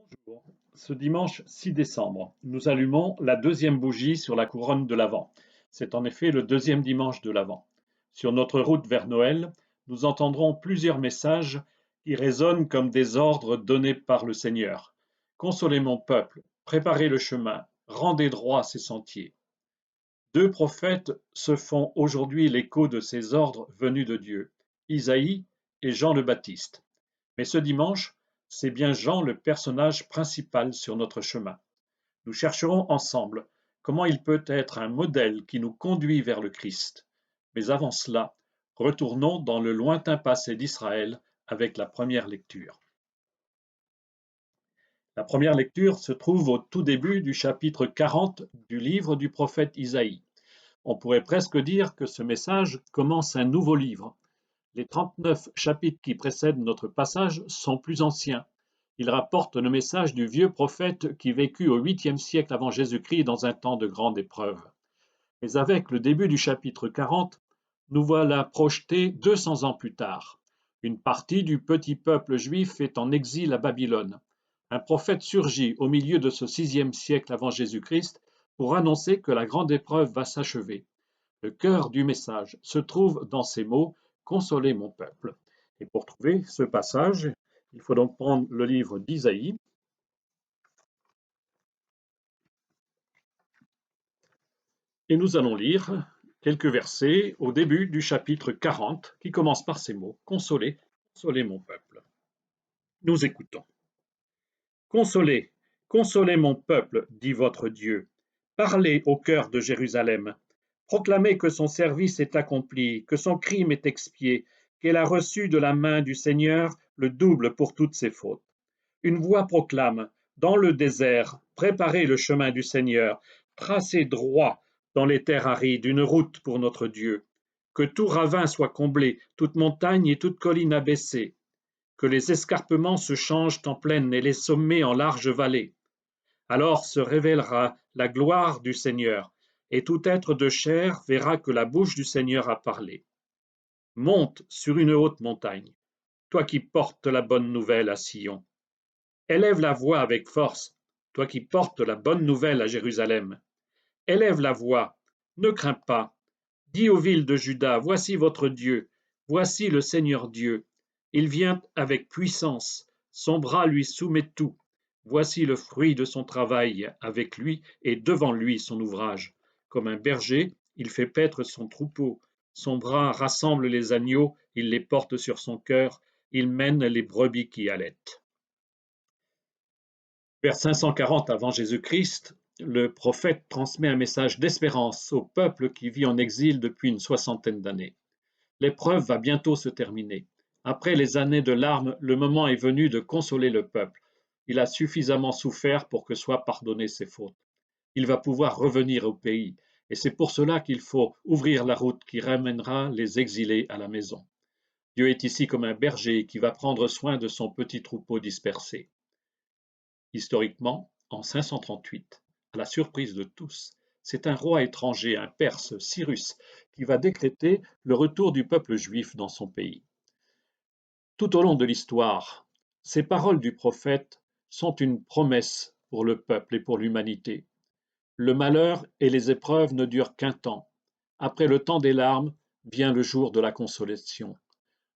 Bonjour. Ce dimanche 6 décembre, nous allumons la deuxième bougie sur la couronne de l'Avent. C'est en effet le deuxième dimanche de l'Avent. Sur notre route vers Noël, nous entendrons plusieurs messages qui résonnent comme des ordres donnés par le Seigneur. Consolez mon peuple, préparez le chemin, rendez droit ses sentiers. Deux prophètes se font aujourd'hui l'écho de ces ordres venus de Dieu, Isaïe et Jean le Baptiste. Mais ce dimanche, c'est bien Jean le personnage principal sur notre chemin. Nous chercherons ensemble comment il peut être un modèle qui nous conduit vers le Christ. Mais avant cela, retournons dans le lointain passé d'Israël avec la première lecture. La première lecture se trouve au tout début du chapitre 40 du livre du prophète Isaïe. On pourrait presque dire que ce message commence un nouveau livre. Les 39 chapitres qui précèdent notre passage sont plus anciens. Ils rapportent le message du vieux prophète qui vécut au 8e siècle avant Jésus-Christ dans un temps de grande épreuve. Mais avec le début du chapitre 40, nous voilà projetés 200 ans plus tard. Une partie du petit peuple juif est en exil à Babylone. Un prophète surgit au milieu de ce 6e siècle avant Jésus-Christ pour annoncer que la grande épreuve va s'achever. Le cœur du message se trouve dans ces mots: Consolez mon peuple. Et pour trouver ce passage, il faut donc prendre le livre d'Isaïe et nous allons lire quelques versets au début du chapitre 40 qui commence par ces mots: Consolez, consolez mon peuple. Nous écoutons. Consolez, consolez mon peuple, dit votre Dieu. Parlez au cœur de Jérusalem. Proclamez que son service est accompli, que son crime est expié, qu'elle a reçu de la main du Seigneur le double pour toutes ses fautes. Une voix proclame: dans le désert, préparez le chemin du Seigneur, tracez droit dans les terres arides une route pour notre Dieu. Que tout ravin soit comblé, toute montagne et toute colline abaissée. Que les escarpements se changent en plaine et les sommets en larges vallées. Alors se révélera la gloire du Seigneur, et tout être de chair verra que la bouche du Seigneur a parlé. Monte sur une haute montagne, toi qui portes la bonne nouvelle à Sion. Élève la voix avec force, toi qui portes la bonne nouvelle à Jérusalem. Élève la voix, ne crains pas. Dis aux villes de Juda, voici votre Dieu, voici le Seigneur Dieu. Il vient avec puissance, son bras lui soumet tout. Voici le fruit de son travail avec lui et devant lui son ouvrage. Comme un berger, il fait paître son troupeau. Son bras rassemble les agneaux, il les porte sur son cœur, il mène les brebis qui allaitent. Vers 540 avant Jésus-Christ, le prophète transmet un message d'espérance au peuple qui vit en exil depuis une soixantaine d'années. L'épreuve va bientôt se terminer. Après les années de larmes, le moment est venu de consoler le peuple. Il a suffisamment souffert pour que soient pardonnées ses fautes. Il va pouvoir revenir au pays, et c'est pour cela qu'il faut ouvrir la route qui ramènera les exilés à la maison. Dieu est ici comme un berger qui va prendre soin de son petit troupeau dispersé. Historiquement, en 538, à la surprise de tous, c'est un roi étranger, un Perse, Cyrus, qui va décréter le retour du peuple juif dans son pays. Tout au long de l'histoire, ces paroles du prophète sont une promesse pour le peuple et pour l'humanité. Le malheur et les épreuves ne durent qu'un temps. Après le temps des larmes vient le jour de la consolation.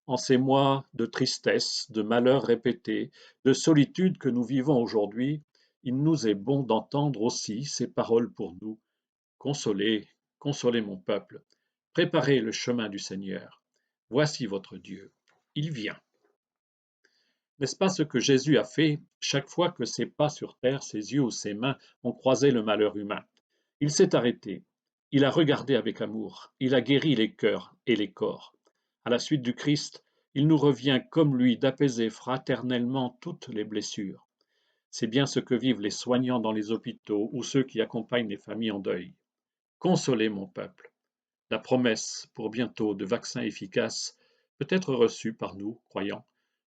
En ces mois de tristesse, de malheurs répétés, de solitude que nous vivons aujourd'hui, il nous est bon d'entendre aussi ces paroles pour nous. Consolez, consolez mon peuple, préparez le chemin du Seigneur. Voici votre Dieu, il vient. N'est-ce pas ce que Jésus a fait chaque fois que ses pas sur terre, ses yeux ou ses mains ont croisé le malheur humain? Il s'est arrêté, il a regardé avec amour, il a guéri les cœurs et les corps. À la suite du Christ, il nous revient comme lui d'apaiser fraternellement toutes les blessures. C'est bien ce que vivent les soignants dans les hôpitaux ou ceux qui accompagnent les familles en deuil. Consolez mon peuple. La promesse pour bientôt de vaccins efficaces peut être reçue par nous, croyants,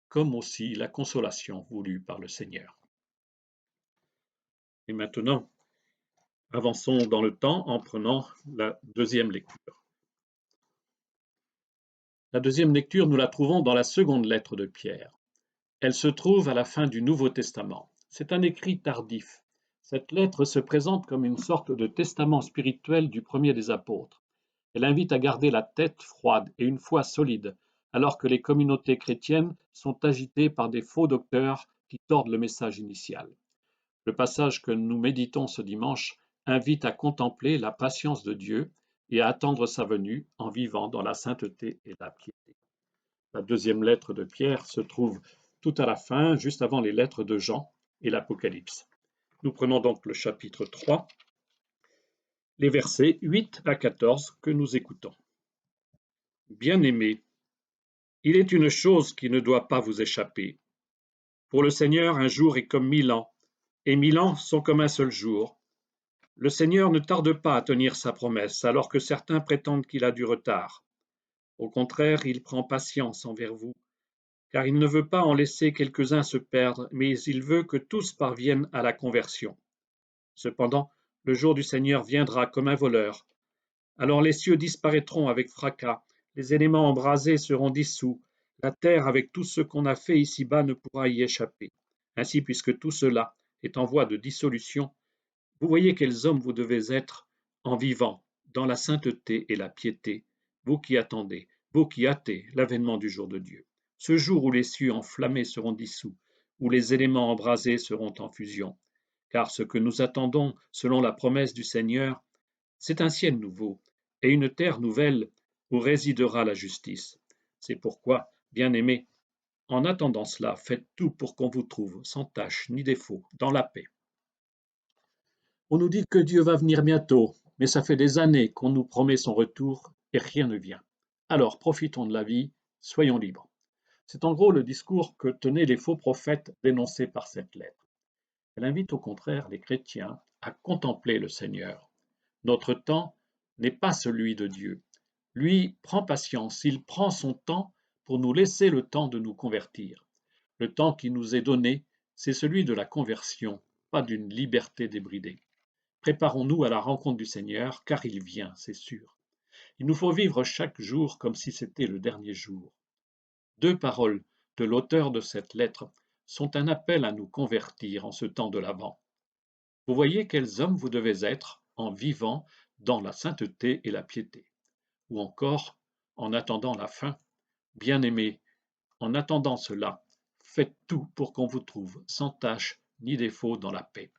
comme aussi la consolation voulue par le Seigneur. Et maintenant, avançons dans le temps en prenant la deuxième lecture. La deuxième lecture, nous la trouvons dans la seconde lettre de Pierre. Elle se trouve à la fin du Nouveau Testament. C'est un écrit tardif. Cette lettre se présente comme une sorte de testament spirituel du premier des apôtres. Elle invite à garder la tête froide et une foi solide, alors que les communautés chrétiennes sont agitées par des faux docteurs qui tordent le message initial. Le passage que nous méditons ce dimanche invite à contempler la patience de Dieu et à attendre sa venue en vivant dans la sainteté et la piété. La deuxième lettre de Pierre se trouve tout à la fin, juste avant les lettres de Jean et l'Apocalypse. Nous prenons donc le chapitre 3, les versets 8 à 14 que nous écoutons. Bien-aimés, il est une chose qui ne doit pas vous échapper. Pour le Seigneur, un jour est comme 1000 ans, et 1000 ans sont comme un seul jour. Le Seigneur ne tarde pas à tenir sa promesse, alors que certains prétendent qu'il a du retard. Au contraire, il prend patience envers vous, car il ne veut pas en laisser quelques-uns se perdre, mais il veut que tous parviennent à la conversion. Cependant, le jour du Seigneur viendra comme un voleur. Alors les cieux disparaîtront avec fracas, les éléments embrasés seront dissous, la terre avec tout ce qu'on a fait ici-bas ne pourra y échapper. Ainsi, puisque tout cela est en voie de dissolution, vous voyez quels hommes vous devez être en vivant dans la sainteté et la piété, vous qui attendez, vous qui hâtez l'avènement du jour de Dieu. Ce jour où les cieux enflammés seront dissous, où les éléments embrasés seront en fusion. Car ce que nous attendons, selon la promesse du Seigneur, c'est un ciel nouveau et une terre nouvelle où résidera la justice. C'est pourquoi, bien-aimés, en attendant cela, faites tout pour qu'on vous trouve sans tache ni défaut, dans la paix. On nous dit que Dieu va venir bientôt, mais ça fait des années qu'on nous promet son retour et rien ne vient. Alors profitons de la vie, soyons libres. C'est en gros le discours que tenaient les faux prophètes dénoncés par cette lettre. Elle invite au contraire les chrétiens à contempler le Seigneur. Notre temps n'est pas celui de Dieu. Lui prend patience, il prend son temps pour nous laisser le temps de nous convertir. Le temps qui nous est donné, c'est celui de la conversion, pas d'une liberté débridée. Préparons-nous à la rencontre du Seigneur, car il vient, c'est sûr. Il nous faut vivre chaque jour comme si c'était le dernier jour. Deux paroles de l'auteur de cette lettre sont un appel à nous convertir en ce temps de l'Avent. Vous voyez quels hommes vous devez être en vivant dans la sainteté et la piété. Ou encore, en attendant la fin, bien-aimés, en attendant cela, faites tout pour qu'on vous trouve sans tache ni défaut dans la paix.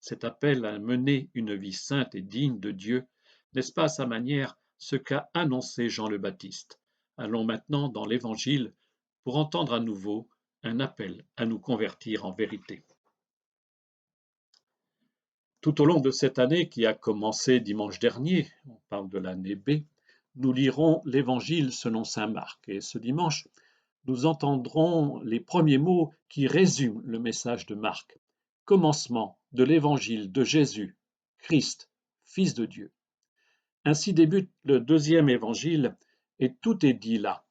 Cet appel à mener une vie sainte et digne de Dieu, n'est-ce pas à sa manière ce qu'a annoncé Jean le Baptiste? Allons maintenant dans l'Évangile pour entendre à nouveau un appel à nous convertir en vérité. Tout au long de cette année qui a commencé dimanche dernier, on parle de l'année B, nous lirons l'Évangile selon saint Marc. Et ce dimanche, nous entendrons les premiers mots qui résument le message de Marc. Commencement de l'Évangile de Jésus, Christ, Fils de Dieu. Ainsi débute le deuxième Évangile et tout est dit là.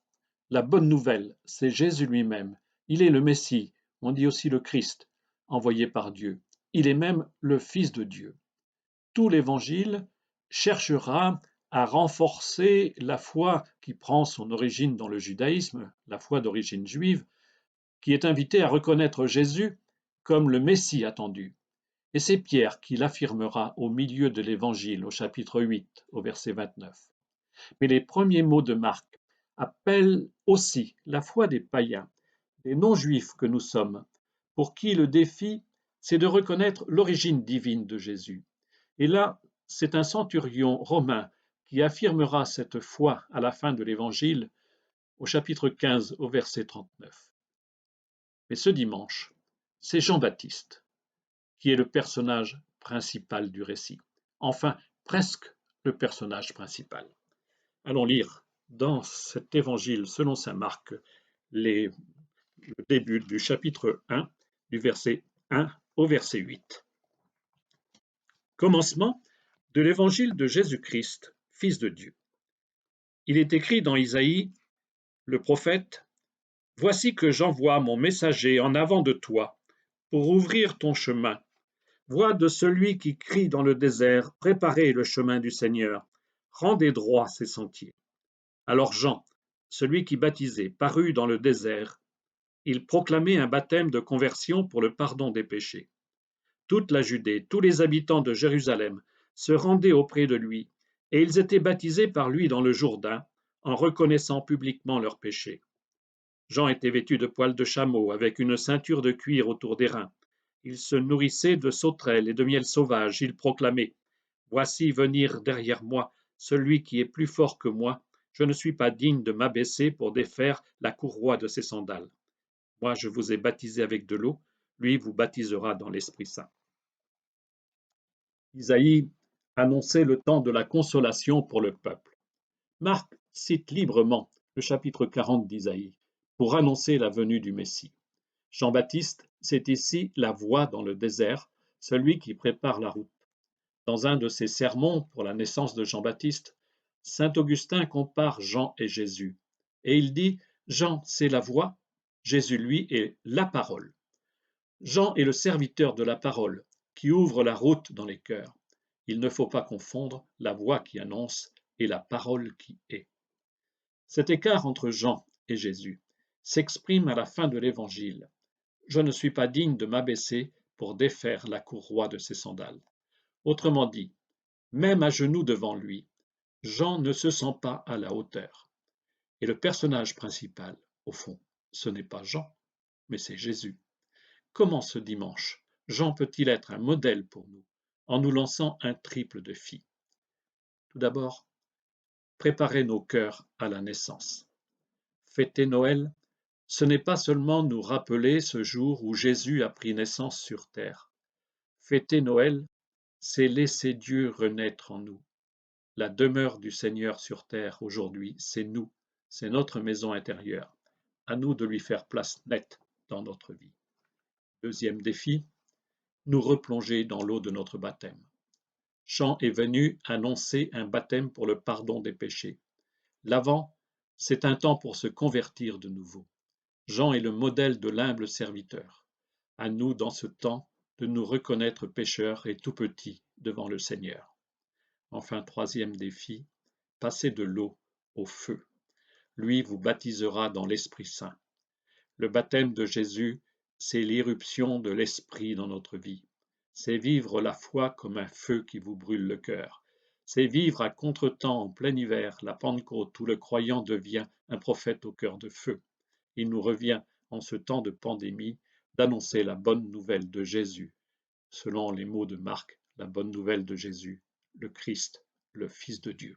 La bonne nouvelle, c'est Jésus lui-même. Il est le Messie, on dit aussi le Christ, envoyé par Dieu. Il est même le Fils de Dieu. Tout l'Évangile cherchera à renforcer la foi qui prend son origine dans le judaïsme, la foi d'origine juive, qui est invitée à reconnaître Jésus comme le Messie attendu. Et c'est Pierre qui l'affirmera au milieu de l'Évangile, au chapitre 8, au verset 29. Mais les premiers mots de Marc appellent aussi la foi des païens, des non-juifs que nous sommes, pour qui le défi, c'est de reconnaître l'origine divine de Jésus. Et là, c'est un centurion romain qui affirmera cette foi à la fin de l'Évangile, au chapitre 15, au verset 39. Mais ce dimanche, c'est Jean-Baptiste qui est le personnage principal du récit. Enfin, presque le personnage principal. Allons lire dans cet évangile selon saint Marc le début du chapitre 1, du verset 1 au verset 8. Commencement de l'évangile de Jésus-Christ, Fils de Dieu. Il est écrit dans Isaïe, le prophète, « Voici que j'envoie mon messager en avant de toi pour ouvrir ton chemin. Voix de celui qui crie dans le désert, préparez le chemin du Seigneur, rendez droits ses sentiers. » Alors Jean, celui qui baptisait, parut dans le désert Il proclamait un baptême de conversion pour le pardon des péchés. Toute la Judée, tous les habitants de Jérusalem se rendaient auprès de lui, et ils étaient baptisés par lui dans le Jourdain, en reconnaissant publiquement leurs péchés. Jean était vêtu de poils de chameau, avec une ceinture de cuir autour des reins. Il se nourrissait de sauterelles et de miel sauvage. Il proclamait: Voici venir derrière moi celui qui est plus fort que moi. Je ne suis pas digne de m'abaisser pour défaire la courroie de ses sandales. Moi, je vous ai baptisé avec de l'eau, lui vous baptisera dans l'Esprit Saint. Isaïe annonçait le temps de la consolation pour le peuple. Marc cite librement le chapitre 40 d'Isaïe pour annoncer la venue du Messie. Jean-Baptiste, c'est ici la voix dans le désert, celui qui prépare la route. Dans un de ses sermons pour la naissance de Jean-Baptiste, saint Augustin compare Jean et Jésus. Et il dit: Jean, c'est la voix, Jésus, lui, est la parole. Jean est le serviteur de la parole, qui ouvre la route dans les cœurs. Il ne faut pas confondre la voix qui annonce et la parole qui est. Cet écart entre Jean et Jésus s'exprime à la fin de l'Évangile. Je ne suis pas digne de m'abaisser pour défaire la courroie de ses sandales. Autrement dit, même à genoux devant lui, Jean ne se sent pas à la hauteur. Et le personnage principal, au fond, ce n'est pas Jean, mais c'est Jésus. Comment ce dimanche, Jean peut-il être un modèle pour nous, en nous lançant un triple défi? Tout d'abord, préparer nos cœurs à la naissance. Fêter Noël, ce n'est pas seulement nous rappeler ce jour où Jésus a pris naissance sur terre. Fêter Noël, c'est laisser Dieu renaître en nous. La demeure du Seigneur sur terre aujourd'hui, c'est nous, c'est notre maison intérieure. À nous de lui faire place nette dans notre vie. Deuxième défi, nous replonger dans l'eau de notre baptême. Jean est venu annoncer un baptême pour le pardon des péchés. L'Avent, c'est un temps pour se convertir de nouveau. Jean est le modèle de l'humble serviteur. À nous, dans ce temps, de nous reconnaître pécheurs et tout petits devant le Seigneur. Enfin, troisième défi, passer de l'eau au feu. Lui vous baptisera dans l'Esprit Saint. Le baptême de Jésus, c'est l'irruption de l'Esprit dans notre vie. C'est vivre la foi comme un feu qui vous brûle le cœur. C'est vivre à contretemps en plein hiver la Pentecôte où le croyant devient un prophète au cœur de feu. Il nous revient, en ce temps de pandémie, d'annoncer la bonne nouvelle de Jésus. Selon les mots de Marc, la bonne nouvelle de Jésus, le Christ, le Fils de Dieu.